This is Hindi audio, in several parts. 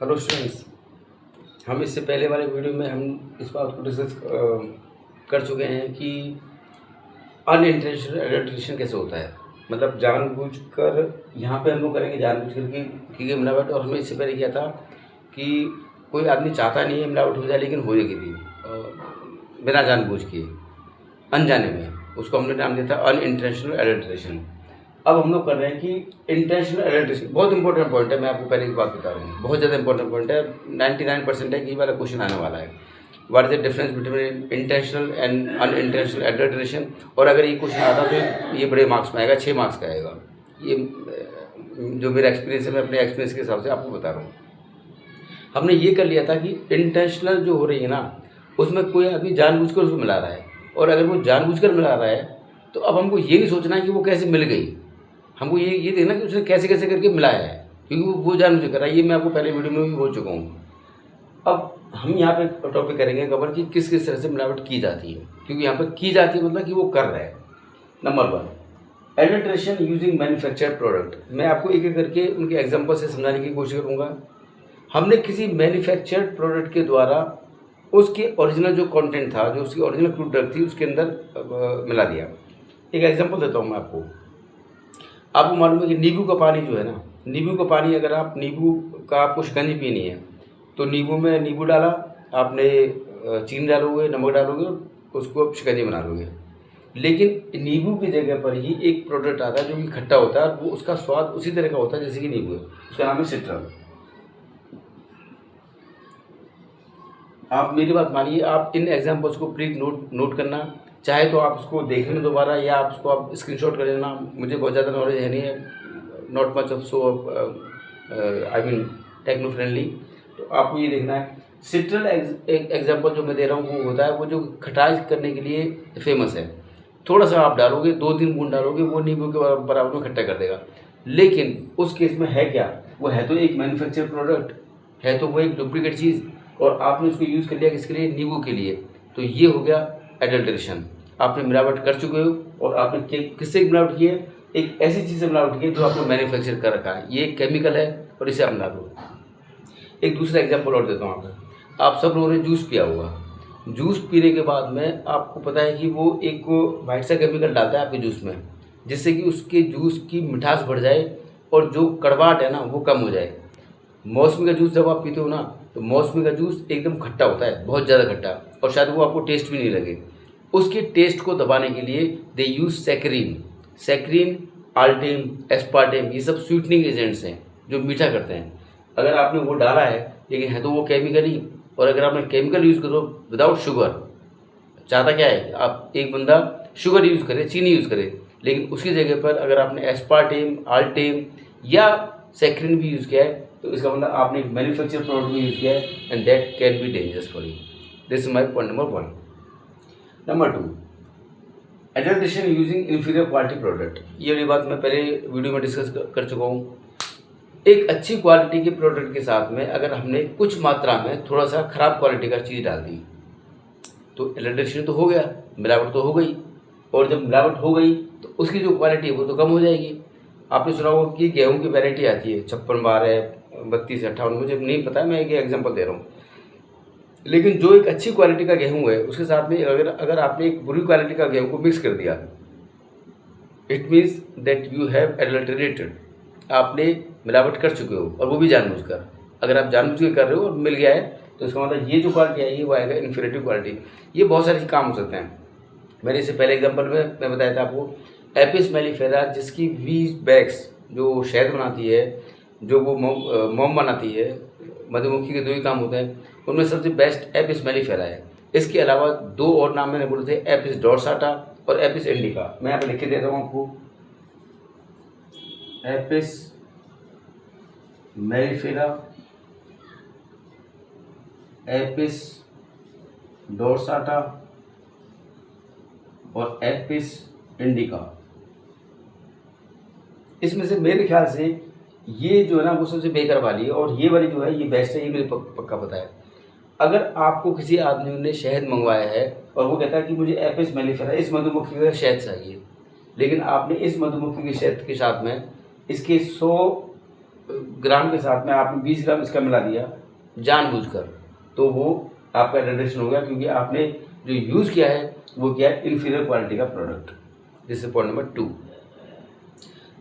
हेलो स्टूडेंट्स, हम इससे पहले वाले वीडियो में हम इस बात को डिस्कस कर चुके हैं कि अनइंटेंशनल एडल्ट्रेशन कैसे होता है। मतलब जानबूझकर यहाँ पे हम लोग करेंगे, जानबूझकर की गई मिलावट। और हमने इससे पहले किया था कि कोई आदमी चाहता नहीं है मिलावट हो जाए, लेकिन हो जाएगी थी बिना जानबूझ के, अनजाने में। उसको हमने नाम दिया था अनइंटेंशनल एडल्ट्रेशन। अब हम लोग कर रहे हैं कि इंटेंशनल एडल्ट्रेशन। बहुत इंपॉर्टेंट पॉइंट है, मैं आपको पहले की बात बता रहा हूँ, बहुत ज़्यादा इंपॉर्टेंट पॉइंट है। 99% है कि वाला क्वेश्चन आने वाला है। What is the difference between intentional and unintentional adulteration. और अगर ये क्वेश्चन आता तो ये बड़े मार्क्स में आएगा, 6 मार्क्स का आएगा। ये जो मेरा एक्सपीरियंस है, मैं अपने एक्सपीरियंस के हिसाब से आपको बता रहा हूँ। हमने ये कर लिया था कि इंटेंशनल जो हो रही है ना, उसमें कोई आदमी जानबूझकर उसको मिला रहा है। और अगर वो जानबूझकर मिला रहा है तो अब हमको ये नहीं सोचना है कि वो कैसे मिल गई, हमको ये देखना कि उसने कैसे कैसे करके मिलाया है, क्योंकि वो जानबूझ कर रहा है। ये मैं आपको पहले वीडियो में भी बोल चुका हूँ। अब हम यहाँ पे टॉपिक करेंगे कवर कि किस किस तरह से मिलावट की जाती है, क्योंकि यहाँ पर की जाती है मतलब कि वो कर रहा है। Number 1, adulteration using manufactured product. मैं आपको एक एक करके उनके एग्जाम्पल से समझाने की कोशिश करूँगा। हमने किसी मैन्युफैक्चर्ड प्रोडक्ट के द्वारा उसके ओरिजिनल जो कंटेंट था, जो उसकी ओरिजिनल क्रूड ड्रग थी, उसके अंदर मिला दिया। एक एग्जांपल देता हूँ मैं आपको। आपको मालूम है कि नींबू का पानी जो है ना, नींबू का पानी, अगर आप नींबू का आपको शिकंजी पीनी है तो नींबू में नींबू डाला आपने, चीनी डालोगे, नमक डालोगे, उसको आप शिकंजी बना लोगे। लेकिन नींबू की जगह पर ही एक प्रोडक्ट आता है जो कि खट्टा होता है, वो उसका स्वाद उसी तरह का होता है जैसे कि नींबू है। उसका नाम है सिट्रल। आप मेरी बात मानिए, आप इन एग्जाम्पल्स को प्लीज नोट करना। चाहे तो आप उसको देख लें दोबारा, या आप उसको आप स्क्रीनशॉट कर लेना। मुझे बहुत ज़्यादा नॉलेज है नहीं है, not much of so I mean techno friendly. तो आपको ये देखना है। सिट्रल एग्जाम्पल जो मैं दे रहा हूँ वो होता है वो जो खटाई करने के लिए फेमस है। थोड़ा सा आप डालोगे, 2-3 बूंद डालोगे, वो नींबू के बराबर में खट्टा कर देगा। लेकिन उस केस में है क्या, वो है तो एक मैन्युफैक्चर प्रोडक्ट, है तो वो एक डुप्लीकेट चीज़, और आपने उसको यूज़ कर लिया किसके लिए, नींबू के लिए। तो ये हो गया एडल्ट्रेशन। आपने मिलावट कर चुके हो, और आपने किससे मिलावट की है, एक ऐसी चीज़ से मिलावट की है जो आपने मैन्युफैक्चर कर रखा है। ये एक केमिकल है और इसे आप मिला दो। एक दूसरा एग्जाम्पल और देता हूँ आपको। आप सब लोगों ने जूस पिया होगा। जूस पीने के बाद में आपको पता है कि वो एक वाइट सा केमिकल डालता है आपके जूस में, जिससे कि उसके जूस की मिठास बढ़ जाए और जो कड़वाहट है ना वो कम हो जाए। मौसमी का जूस जब आप पीते हो ना, तो मौसमी का जूस एकदम खट्टा होता है, बहुत ज़्यादा खट्टा, और शायद वो आपको टेस्ट भी नहीं लगे। उसके टेस्ट को दबाने के लिए दे यूज़ सैक्रीन, आल्टेम, एस्पार्टेम, ये सब स्वीटनिंग एजेंट्स हैं जो मीठा करते हैं। अगर आपने वो डाला है, लेकिन है तो वो केमिकल ही। और अगर आपने केमिकल यूज़ करो विदाउट शुगर, चाहता क्या है, आप एक बंदा शुगर यूज़ करे, चीनी यूज़ करे, लेकिन उसकी जगह पर अगर आपने एस्पार्टेम, आल्टेम या सैक्रीन भी यूज़ किया है, तो इसका मतलब आपने एक मैन्युफैक्चर प्रोडक्ट भी यूज़ किया है, and that can be dangerous for you. This is my point number 1। Number 2, adulteration using inferior quality product. ये वाली बात मैं पहले वीडियो में डिस्कस कर चुका हूँ। एक अच्छी क्वालिटी के प्रोडक्ट के साथ में अगर हमने कुछ मात्रा में थोड़ा सा खराब क्वालिटी का चीज़ डाल दी, तो एडल्ट्रेशन तो हो गया, मिलावट तो हो गई। और जब मिलावट हो गई तो उसकी जो क्वालिटी है वो तो कम हो जाएगी। आपने सुना होगा कि गेहूं की वैरायटी आती है, 56 बार है, 32 है, 58, मुझे नहीं पता है, मैं एक एग्जांपल दे रहा हूँ। लेकिन जो एक अच्छी क्वालिटी का गेहूं है, उसके साथ में अगर आपने एक बुरी क्वालिटी का गेहूं को मिक्स कर दिया, it means that you have adulterated. आपने मिलावट कर चुके हो, और वो भी जानबूझकर। अगर आप जानबूझ के कर रहे हो और मिल गया है, तो इसका मतलब ये जो क्वालिटी आएगी वो आएगा इन्फीरियर क्वालिटी। ये बहुत सारे काम हो सकते हैं। मैंने इससे पहले एग्जांपल में मैं बताया था आपको, एपिस मेलिफेरा, जिसकी 20 बैग्स जो शहद बनाती है, जो वो मोम बनाती है, मधुमक्खी के 2 ही काम होते हैं, उनमें सबसे बेस्ट एपिस मेलिफेरा है। इसके अलावा 2 और नाम मैंने बोले थे, एपिस डोर्साटा और एपिस इंडिका। मैं यहाँ पर लिख के देता हूँ आपको, एपिस मेलिफेरा, एपिस डोर्साटा और एपिस इंडिका। इसमें से मेरे ख्याल से ये जो है ना वो सबसे बेकार वाली है, और ये वाली जो है ये बेस्ट है, ये मुझे पक्का पता है। अगर आपको किसी आदमी ने शहद मंगवाया है और वो कहता है कि मुझे एपिस मेलिफेरा, इस मधुमक्खी का शहद चाहिए, लेकिन आपने इस मधुमक्खी के शहद के साथ में इसके 100 ग्राम के साथ में आपने 20 ग्राम इसका मिला दिया जानबूझकर, तो वो आपका एडल्ट्रेशन हो गया, क्योंकि आपने जो यूज़ किया है वो क्या है, इन्फीरियर क्वालिटी का product. This is point number 2।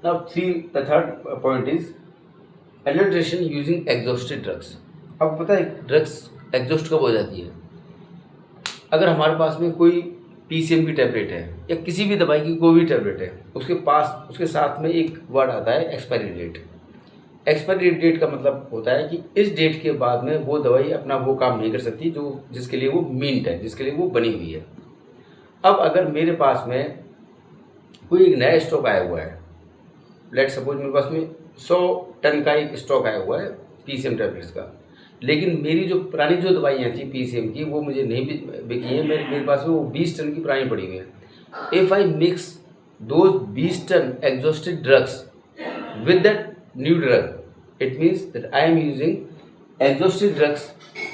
Now the third point is adulteration using exhausted drugs. अब पता है ड्रग्स एग्जॉस्ट कब हो जाती है? अगर हमारे पास में कोई PCM की टैबलेट है या किसी भी दवाई की कोई भी टैबलेट है, उसके साथ में एक वर्ड आता है एक्सपायरी डेट। एक्सपायरी डेट का मतलब होता है कि इस डेट के बाद में वो दवाई अपना वो काम नहीं कर सकती जो जिसके लिए वो मीन्ट है, जिसके लिए वो बनी हुई है। अब अगर मेरे पास में कोई एक नया स्टॉक आया हुआ है, लेट सपोज मेरे पास में 100 टन का एक स्टॉक आया हुआ है PCM टैबलेट्स का, लेकिन मेरी जो पुरानी जो दवाइयाँ थी PCM की वो मुझे नहीं बिकी हैं, मेरे पास में वो 20 टन की पुरानी पड़ी हुई है। If I mix those 20 ton exhausted drugs with that new drug, it means that I am using exhausted drugs,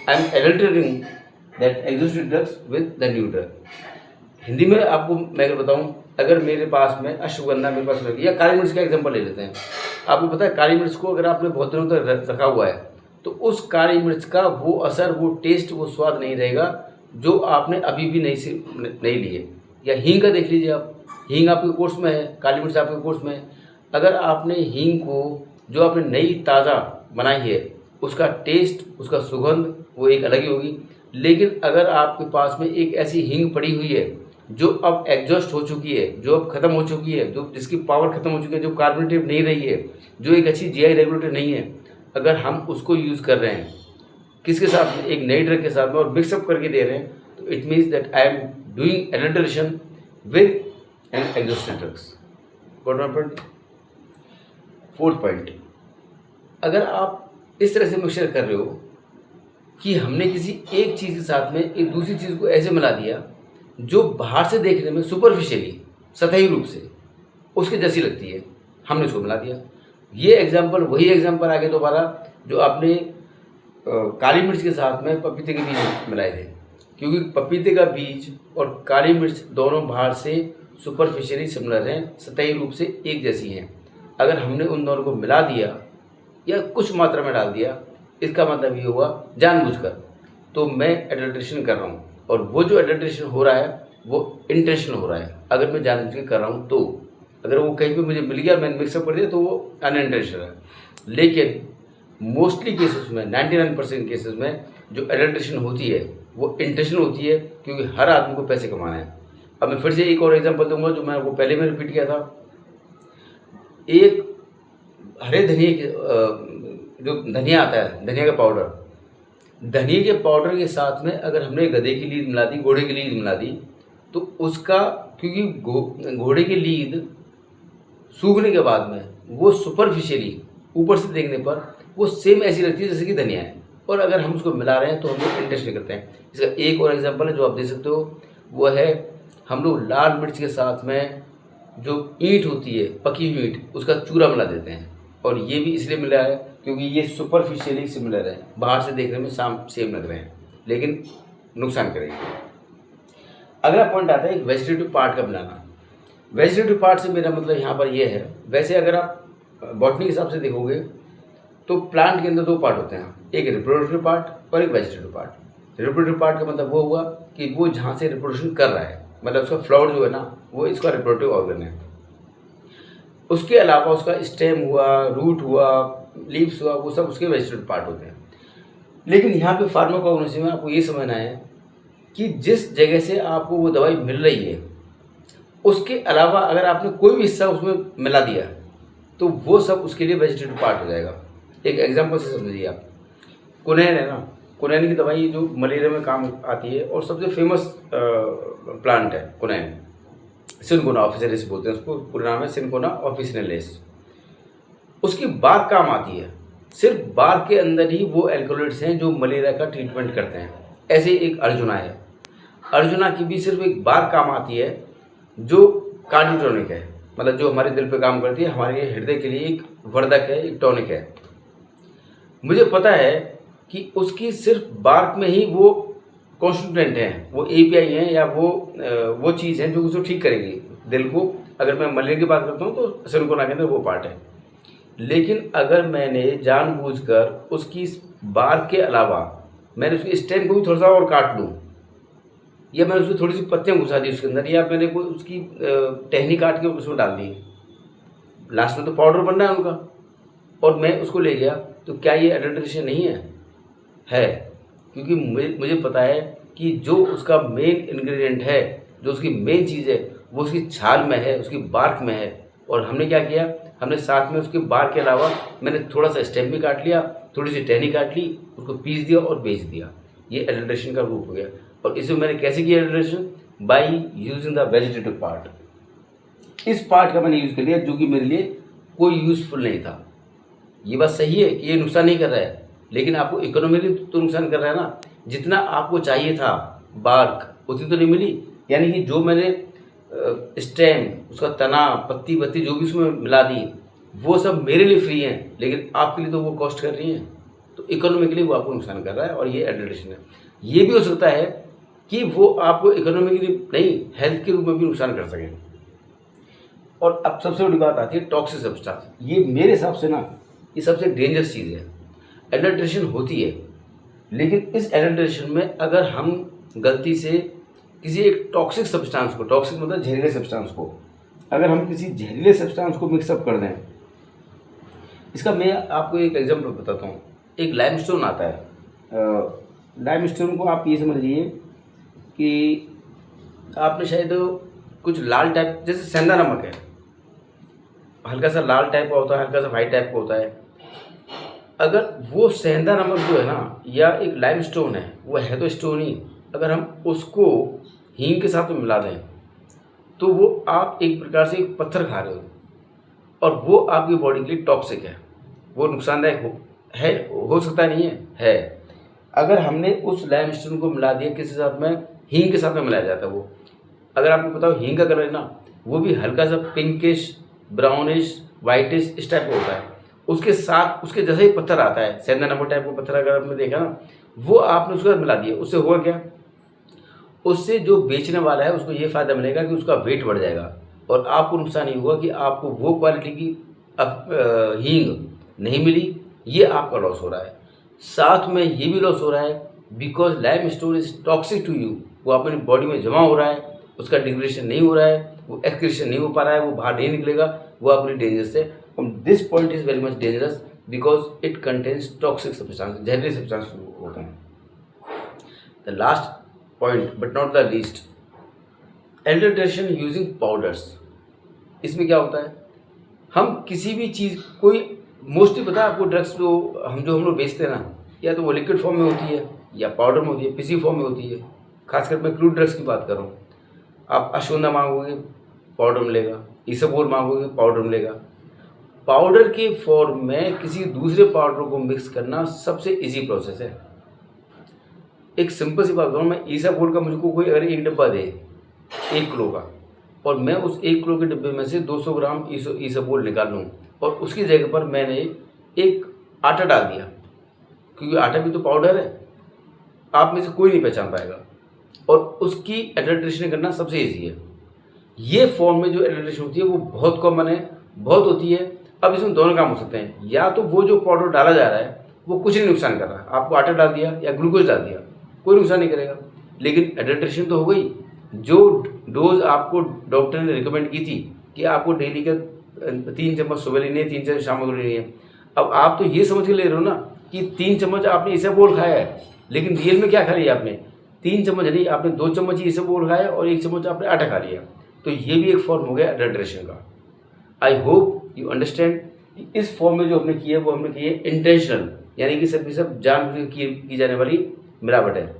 I am adulterating that exhausted drugs with the new drug। Hindi में आपको मैं अगर बताऊं, अगर मेरे पास में अश्वगंधा मेरे पास रखी, या काली मिर्च का एग्जांपल ले लेते हैं। आपको पता है काली मिर्च को अगर आपने बहुत दिनों तक रखा हुआ है तो उस काली मिर्च का वो असर, वो टेस्ट, वो स्वाद नहीं रहेगा जो आपने अभी भी नहीं लिए। या हींग का देख लीजिए आप, हींग आपके कोर्स में है, काली मिर्च आपके कोर्स में है। अगर आपने हींग को जो आपने नई ताज़ा बनाई है उसका टेस्ट, उसका सुगंध वो एक अलग ही होगी। लेकिन अगर आपके पास में एक ऐसी हींग पड़ी हुई है जो अब एग्जॉस्ट हो चुकी है, जो अब ख़त्म हो चुकी है, जो जिसकी पावर ख़त्म हो चुकी है, जो कार्बोनेटिव नहीं रही है, जो एक अच्छी GI रेगुलेटर नहीं है, अगर हम उसको यूज़ कर रहे हैं किसके साथ में, एक नई ड्रग के साथ में, और मिक्सअप करके दे रहे हैं, तो it means that I am doing adulteration with an exhausted drugs. Got my point? Fourth point, अगर आप इस तरह से मिक्सचर कर रहे हो कि हमने किसी एक चीज़ के साथ में एक दूसरी चीज़ को ऐसे मिला दिया जो बाहर से देखने में सुपरफिशियली, सतही रूप से उसके जैसी लगती है, हमने उसको मिला दिया। ये एग्जाम्पल, वही एग्जाम्पल आगे दोबारा जो आपने काली मिर्च के साथ में पपीते के बीज मिलाए थे, क्योंकि पपीते का बीज और काली मिर्च दोनों बाहर से सुपरफिशियली सिमिलर हैं, सतही रूप से एक जैसी हैं। अगर हमने उन दोनों को मिला दिया या कुछ मात्रा में डाल दिया, इसका मतलब ये हुआ जानबूझकर, तो मैं एडल्ट्रेशन कर रहा हूँ, और वो जो एडल्ट्रेशन हो रहा है वो इंटेंशनल हो रहा है। अगर मैं जानबूझ के कर रहा हूँ, तो अगर वो कहीं पे मुझे मिल गया, मैंने मिक्सअप कर दिया, तो वो अनइंटेंशनल है। लेकिन मोस्टली केसेस में, 99% केसेस में जो एडल्ट्रेशन होती है वो इंटेंशनल होती है, क्योंकि हर आदमी को पैसे कमाना है। अब मैं फिर से एक और एग्जांपल दूंगा जो मैं वो पहले में रिपीट किया था। एक हरे धनिए के जो धनिया आता है, धनिया का पाउडर, धनिए के पाउडर के साथ में अगर हमने गधे की लीद मिला दी, घोड़े की लीद मिला दी, तो उसका, क्योंकि घोड़े की लीद सूखने के बाद में वो सुपरफिशियली ऊपर से देखने पर वो सेम ऐसी लगती है जैसे कि धनिया है, और अगर हम उसको मिला रहे हैं तो हम लोग इंटेंशन करते हैं। इसका एक और एग्जांपल है जो आप दे सकते हो, वो है हम लोग लाल मिर्च के साथ में जो ईंट होती है, पकी हुई ईंट, उसका चूरा मिला देते हैं, और ये भी इसलिए मिला है क्योंकि ये सुपरफिशियली सिमिलर है, बाहर से देखने में सेम लग रहे हैं लेकिन नुकसान करेंगे। अगला पॉइंट आता है एक वेजिटेटिव पार्ट का बनाना। वेजिटेटिव पार्ट से मेरा मतलब यहाँ पर ये है, वैसे अगर आप बॉटनी के हिसाब से देखोगे तो प्लांट के अंदर 2 पार्ट होते हैं, एक रिप्रोडक्टिव पार्ट और एक वेजिटेटिव पार्ट। रिप्रोडक्टिव पार्ट का मतलब वो हुआ कि वो जहाँ से रिप्रोडक्शन कर रहा है, मतलब उसका फ्लावर जो है ना, वो इसका रिप्रोडक्टिव ऑर्गन है। उसके अलावा उसका स्टेम हुआ, रूट हुआ, लीव्स हुआ, वो सब उसके वेजिटेटिव पार्ट होते हैं। लेकिन यहाँ पे फार्माकोग्नोसी में आपको ये समझना है कि जिस जगह से आपको वो दवाई मिल रही है उसके अलावा अगर आपने कोई भी हिस्सा उसमें मिला दिया तो वो सब उसके लिए वेजिटेटिव पार्ट हो जाएगा। एक एग्जांपल से समझिए आप, कुनैन है ना, कुनैन की दवाई जो मलेरिया में काम आती है और सबसे फेमस प्लांट है कुनैन, सिनकोना ऑफिसिनेलिस बोलते हैं उसको, पूरा नाम है सिनकोना ऑफिसिनेलिस। उसकी बार काम आती है, सिर्फ बार के अंदर ही वो एल्कोलॉइड्स हैं जो मलेरिया का ट्रीटमेंट करते हैं। ऐसे एक अर्जुना है, अर्जुना की भी सिर्फ एक बार काम आती है जो कार्डियोटोनिक है, मतलब जो हमारे दिल पे काम करती है, हमारे हृदय के लिए एक वर्धक है, एक टॉनिक है। मुझे पता है कि उसकी सिर्फ बार्क में ही वो कॉन्स्टिट्यूएंट हैं, वो API हैं, या वो चीज़ है जो उसको ठीक करेगी दिल को। अगर मैं मलेरिया की बात करता हूँ तो सिनकोना के अंदर वो पार्ट है। लेकिन अगर मैंने जानबूझकर उसकी बार के अलावा मैंने उसकी स्टेम को भी थोड़ा सा और काट लूँ, या मैंने उसमें थोड़ी सी पत्तियाँ घुसा दी उसके अंदर, या मैंने कोई उसकी टहनी काट के उसमें डाल दी, लास्ट में तो पाउडर बन रहा है उनका, और मैं उसको ले गया, तो क्या ये एडल्ट्रेशन नहीं है? है, क्योंकि मुझे पता है कि जो उसका मेन इंग्रेडिएंट है, जो उसकी मेन चीज़ है, वो उसकी छाल में है, उसकी बार्क में है। और हमने क्या किया, हमने साथ में उसके बार्क के अलावा मैंने थोड़ा सा स्टेम भी काट लिया, थोड़ी सी टहनी काट ली, उसको पीस दिया और बेच दिया। ये एडल्ट्रेशन का रूप हो गया। और इसमें मैंने कैसे किया adulteration? By using the vegetative part. इस पार्ट का मैंने यूज़ कर लिया जो कि मेरे लिए कोई यूज़फुल नहीं था। ये बात सही है कि ये नुकसान नहीं कर रहा है, लेकिन आपको इकोनॉमिकली तो नुकसान कर रहा है ना। जितना आपको चाहिए था बार्क उतनी तो नहीं मिली, यानी कि जो मैंने स्टेम, उसका तना, पत्ती वत्ती जो भी उसमें मिला दी, वो सब मेरे लिए फ्री हैं, लेकिन आपके लिए तो वो कॉस्ट कर रही हैं। तो इकोनॉमिकली वो आपको नुकसान कर रहा है, और ये एडल्ट्रेशन है। ये भी हो सकता है कि वो आपको इकोनॉमिकली नहीं, हेल्थ के रूप में भी नुकसान कर सकें। और अब सबसे बड़ी बात आती है टॉक्सिक सब्सटेंस। ये मेरे हिसाब से ना ये सबसे डेंजरस चीज़ है। एडल्ट्रेशन होती है, लेकिन इस एडल्ट्रेशन में अगर हम गलती से किसी एक टॉक्सिक सब्सटेंस को, टॉक्सिक मतलब जहरीले सब्सटेंस को, अगर हम किसी जहरीले सब्सटेंस को मिक्सअप कर दें, इसका मैं आपको एक एग्जांपल बताता हूँ। एक लाइमस्टोन आता है। लाइमस्टोन को आप ये समझ लीजिए कि आपने शायद कुछ लाल टाइप, जैसे सेंधा नमक है, हल्का सा लाल टाइप का होता है, हल्का सा वाइट टाइप का होता है। अगर वो सेंधा नमक जो है ना, या एक लाइमस्टोन है, वो है तो स्टोन ही, अगर हम उसको हींग के साथ में मिला दें, तो वो आप एक प्रकार से एक पत्थर खा रहे हो, और वो आपकी बॉडी के लिए टॉक्सिक है, वो नुकसानदायक हो सकता नहीं है। अगर हमने उस लाइमस्टोन को मिला दिया किसी साथ में, हींग के साथ में मिलाया जाता है वो, अगर आपको पता हो हींग का कलर है ना, वो भी हल्का सा पिंकिश, ब्राउनिश, वाइटिश इस टाइप का होता है। उसके साथ उसके जैसे ही पत्थर आता है, सेंधा नमक टाइप का पत्थर, अगर आपने देखा ना, वो आपने उसके साथ मिला दिया, उससे हुआ क्या? उससे जो बेचने वाला है उसको ये फ़ायदा मिलेगा कि उसका वेट बढ़ जाएगा, और आपको नुकसान ये हुआ कि आपको वो क्वालिटी की हींग नहीं मिली, ये आपका लॉस हो रहा है। साथ में ये भी लॉस हो रहा है because limestone is toxic to you. वो अपनी बॉडी में जमा हो रहा है, उसका डिग्रेडेशन नहीं हो रहा है, वो एक्सक्रीशन नहीं हो पा रहा है, वो बाहर नहीं निकलेगा, वो अपनी डेंजरस है। This point is very much dangerous because it contains toxic substance, जहरीले सब्सटेंस होते हैं। The last point but not the least, adulteration using powders. इसमें क्या होता है, हम किसी भी चीज़, कोई मोस्टली पता है आपको, ड्रग्स जो हम लोग बेचते हैं ना, या तो वो लिक्विड फॉर्म में होती है या पाउडर में होती है, पिसी फॉर्म में होती है। खासकर मैं क्रूड ड्रग्स की बात कर रहा हूँ। आप अश्वगंधा मांगोगे पाउडर मिलेगा, इसबगोल मांगोगे पाउडर मिलेगा। पाउडर के फॉर्म में किसी दूसरे पाउडर को मिक्स करना सबसे इजी प्रोसेस है। एक सिंपल सी बात बताऊँ, मैं इसबगोल का मुझको कोई अगर एक डब्बा दे 1 किलो का, और मैं उस 1 किलो के डिब्बे में से 200 ग्राम इसबगोल निकाल लूँ, और उसकी जगह पर मैंने एक आटा डाल दिया, क्योंकि आटा भी तो पाउडर है, आप में से कोई नहीं पहचान पाएगा, और उसकी एडल्ट्रेशन करना सबसे ईजी है। ये फॉर्म में जो एडल्ट्रेशन होती है वो बहुत कॉमन है, बहुत होती है। अब इसमें दोनों काम हो सकते हैं, या तो वो जो पाउडर डाला जा रहा है वो कुछ नहीं नुकसान कर रहा है, आपको आटा डाल दिया या ग्लूकोज डाल दिया, कोई नुकसान नहीं करेगा, लेकिन एडल्ट्रेशन तो हो गई। जो डोज आपको डॉक्टर ने रिकमेंड की थी कि आपको डेली का 3 चम्मच सुबह लेनी है, 3 चम्मच शाम को लेनी है, अब आप तो ये समझ के ले रहे हो ना कि 3 चम्मच आपने इसबगोल खाया है, लेकिन रियल में क्या खा लिया आपने? 3 चम्मच नहीं, आपने 2 चम्मच ही इसबगोल खाया और 1 चम्मच आपने आटा खा लिया। तो ये भी एक फॉर्म हो गया एडल्ट्रेशन का। I hope you understand. इस फॉर्म में जो हमने किया है वो हमने की है इंटेंशनल, यानी कि सब जानबूझ की जाने वाली मिलावट है।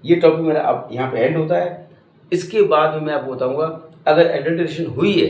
ये टॉपिक मेरा अब यहाँ पे एंड होता है। इसके बाद में मैं आपको बताऊँगा अगर एडल्ट्रेशन हुई है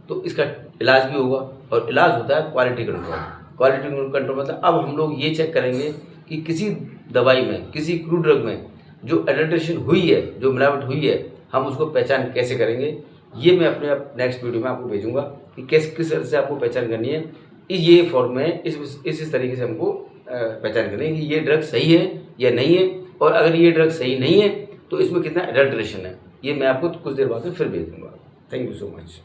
तो इसका इलाज भी होगा, और इलाज होता है क्वालिटी कंट्रोल। क्वालिटी कंट्रोल मतलब अब हम लोग ये चेक करेंगे कि किसी दवाई में, किसी क्रूड ड्रग में जो एडल्ट्रेशन हुई है, जो मिलावट हुई है, हम उसको पहचान कैसे करेंगे। ये मैं अपने नेक्स्ट वीडियो में आपको भेजूंगा कि किस तरह से आपको पहचान करनी है। ये फॉर्म में इस तरीके से हमको पहचान करनी है कि ये ड्रग सही है या नहीं है, और अगर ये ड्रग सही नहीं है तो इसमें कितना एडल्ट्रेशन है। ये मैं आपको कुछ देर बाद में फिर भेज दूँगा। Thank you so much.